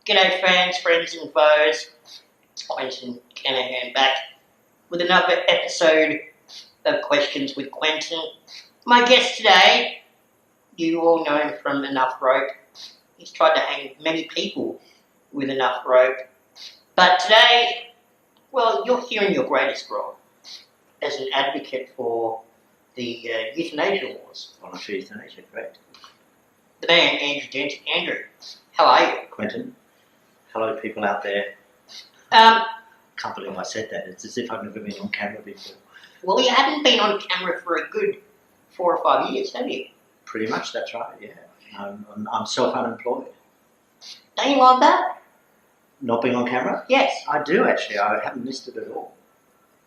G'day friends and foes. It's Quentin Canahan back with another episode of Questions with Quentin. My guest today, you all know him from Enough Rope. He's tried to hang many people with enough rope. But today, well, you're here in your greatest role as an advocate for the euthanasia laws. Voluntary euthanasia, correct. The man, Andrew Denton. Andrew, how are you? Quentin, hello people out there. Um, Can't believe I said that. It's as if I've never been on camera before. well, you haven't been on camera for a good 4 or 5 years, have you? Pretty much, that's right, yeah. I'm self-unemployed. Don't you like that? Not being on camera? Yes. I do actually, I haven't missed it at all.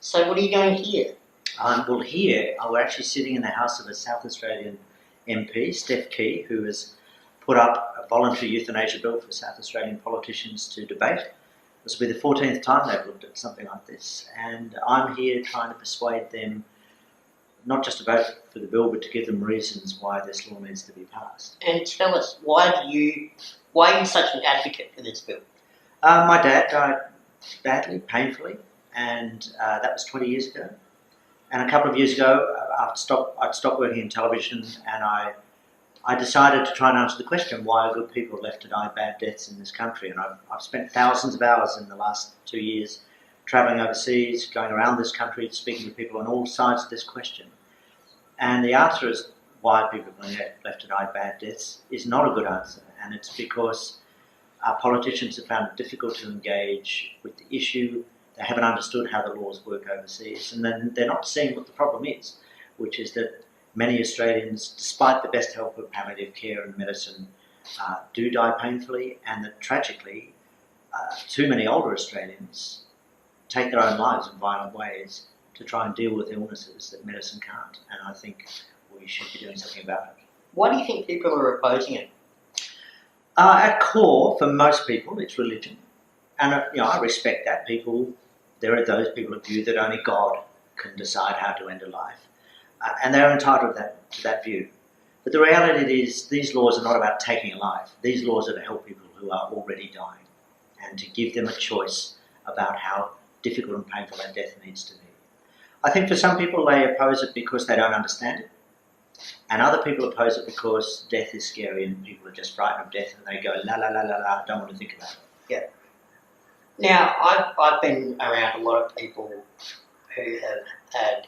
So what are you doing here? Well here, we're actually sitting in the house of a South Australian MP, Steph Key, who has put up a voluntary euthanasia bill for South Australian politicians to debate. This will be the 14th time they've looked at something like this, and I'm here trying to persuade them not just to vote for the bill, but to give them reasons why this law needs to be passed. And tell us, why are you such an advocate for this bill? My dad died badly, painfully, and that was 20 years ago. And a couple of years ago, I'd stopped working in television, and I decided to try and answer the question, why are good people left to die bad deaths in this country? And I've spent thousands of hours in the last 2 years travelling overseas, going around this country, speaking to people on all sides of this question. And the answer is why people are left to die bad deaths is not a good answer. And it's because our politicians have found it difficult to engage with the issue. They haven't understood how the laws work overseas. And then they're not seeing what the problem is, which is that many Australians, despite the best help of palliative care and medicine, do die painfully, and that tragically, too many older Australians take their own lives in violent ways to try and deal with illnesses that medicine can't. And I think we should be doing something about it. Why do you think people are opposing it? At core, for most people, it's religion. And I respect that. There are those people of view that only God can decide how to end a life. And they're entitled to that view. But the reality is these laws are not about taking a life. These laws are to help people who are already dying and to give them a choice about how difficult and painful that death needs to be. I think for some people they oppose it because they don't understand it. And other people oppose it because death is scary and people are just frightened of death and they go, la la la la la, I don't want to think about it. Yeah. Now, I've been around a lot of people who have had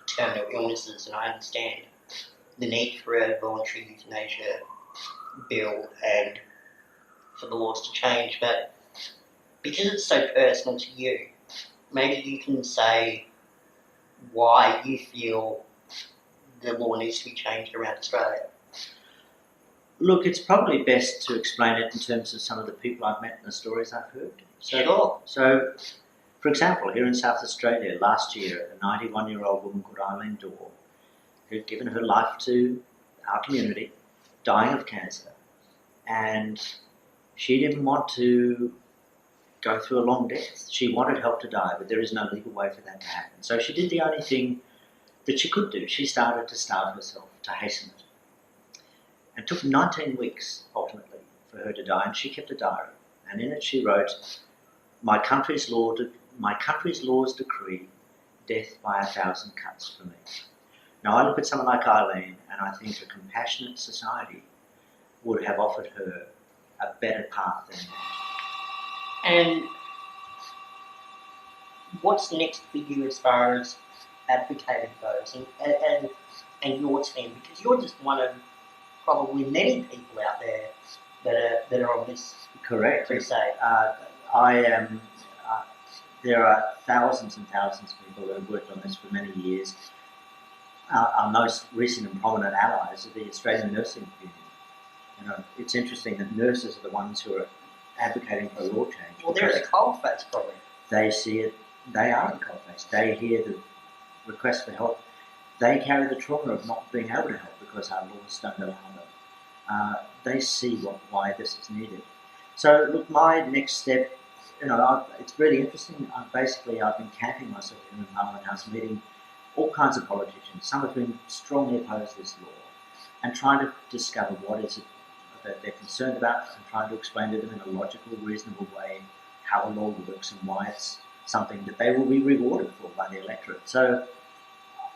terminal illnesses, and I understand the need for a voluntary euthanasia bill and for the laws to change, but because it's so personal to you, maybe you can say why you feel the law needs to be changed around Australia. Look, it's probably best to explain it in terms of some of the people I've met and the stories I've heard. Sure. So, for example, here in South Australia last year, a 91-year-old woman called Eileen Dorr, who'd given her life to our community, dying of cancer, and she didn't want to go through a long death. She wanted help to die, but there is no legal way for that to happen. So she did the only thing that she could do. She started to starve herself to hasten it. And it took 19 weeks, ultimately, for her to die, and she kept a diary. And in it she wrote, my country's laws decree death by 1,000 cuts for me. Now I look at someone like Eileen, and I think a compassionate society would have offered her a better path than that. And what's next for you as far as advocating those and your team? Because you're just one of probably many people out there that are on this crusade. I am. There are thousands and thousands of people that have worked on this for many years. Our most recent and prominent allies are the Australian Nursing Union. It's interesting that nurses are the ones who are advocating for law change. Well, they're in the coalface, probably. They see it. They are in the coalface. They hear the request for help. They carry the trauma of not being able to help because our laws don't allow them. They see why this is needed. So, look, my next step, it's really interesting. I've been camping myself in Parliament House, meeting all kinds of politicians, some of whom strongly oppose this law, and trying to discover what is it that they're concerned about, and trying to explain to them in a logical, reasonable way how a law works and why it's something that they will be rewarded for by the electorate. So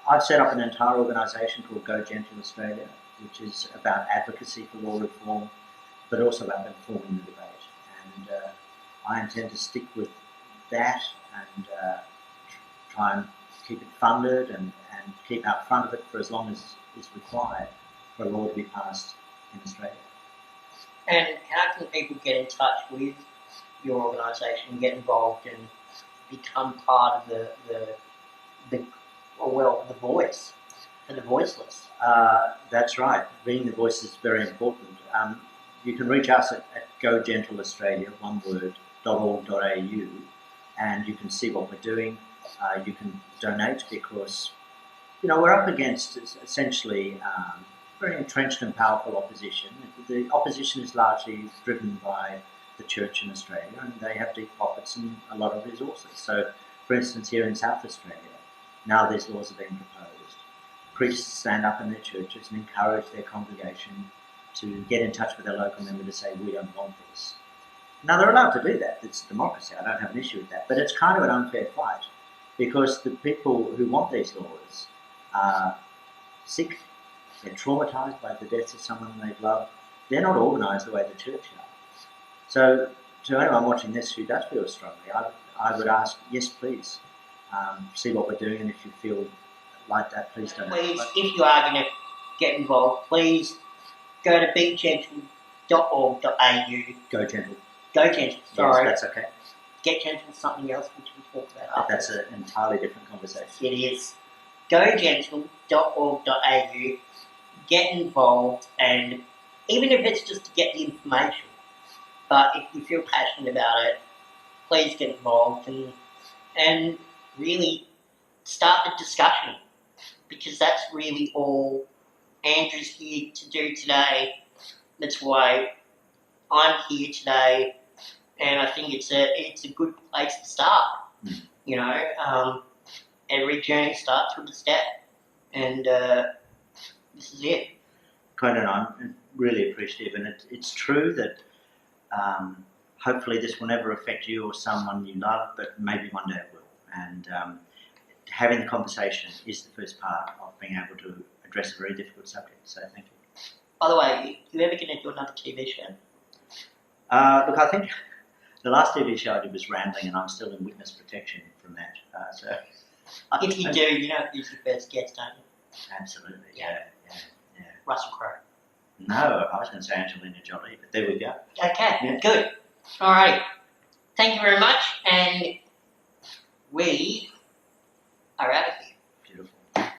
I've set up an entire organisation called Go Gentle Australia, which is about advocacy for law reform, but also about informing the debate. And I intend to stick with that and try and keep it funded and keep out front of it for as long as is required for a law to be passed in Australia. And how can people get in touch with your organisation, get involved and become part of the voice for the voiceless? That's right. Being the voice is very important. You can reach us at Go Gentle Australia, one word, .org.au, and you can see what we're doing. You can donate because, we're up against essentially very entrenched and powerful opposition. The opposition is largely driven by the church in Australia, and they have deep pockets and a lot of resources. So, for instance, here in South Australia, now these laws are being proposed. Priests stand up in their churches and encourage their congregation to get in touch with their local member to say, we don't want this. Now, they're allowed to do that. It's democracy. I don't have an issue with that. But it's kind of an unfair fight because the people who want these laws are sick, they're traumatised by the deaths of someone they've loved. They're not organised the way the church are. So, to anyone watching this who does feel strongly, I would ask, yes, please, see what we're doing, and if you feel like that, please don't. Please, if you are going to get involved, please go to begentle.org.au. Go Gentle. Go Gentle, sorry. Yes, that's okay. Get Gentle is something else which we'll talk about after. That's an entirely different conversation. It is. GoGentle.org.au. Get involved, and even if it's just to get the information, but if you feel passionate about it, please get involved and really start the discussion, because that's really all Andrew's here to do today. That's why I'm here today, and I think it's a good place to start. Every journey starts with a step, and this is it. Conan, I'm really appreciative, and it's true that hopefully this will never affect you or someone you love, but maybe one day it will. And having the conversation is the first part of being able to address a very difficult subject. So thank you. By the way, you ever going to do another TV show? Look, I think the last TV show I did was Rambling, and I'm still in witness protection from that. If you do, you know who's your first guest, don't you? Absolutely, Yeah. yeah. Russell Crowe. No, I was going to say Angelina Jolie, but there we go. Okay, Yeah. good. All right. Thank you very much, and we are out of here.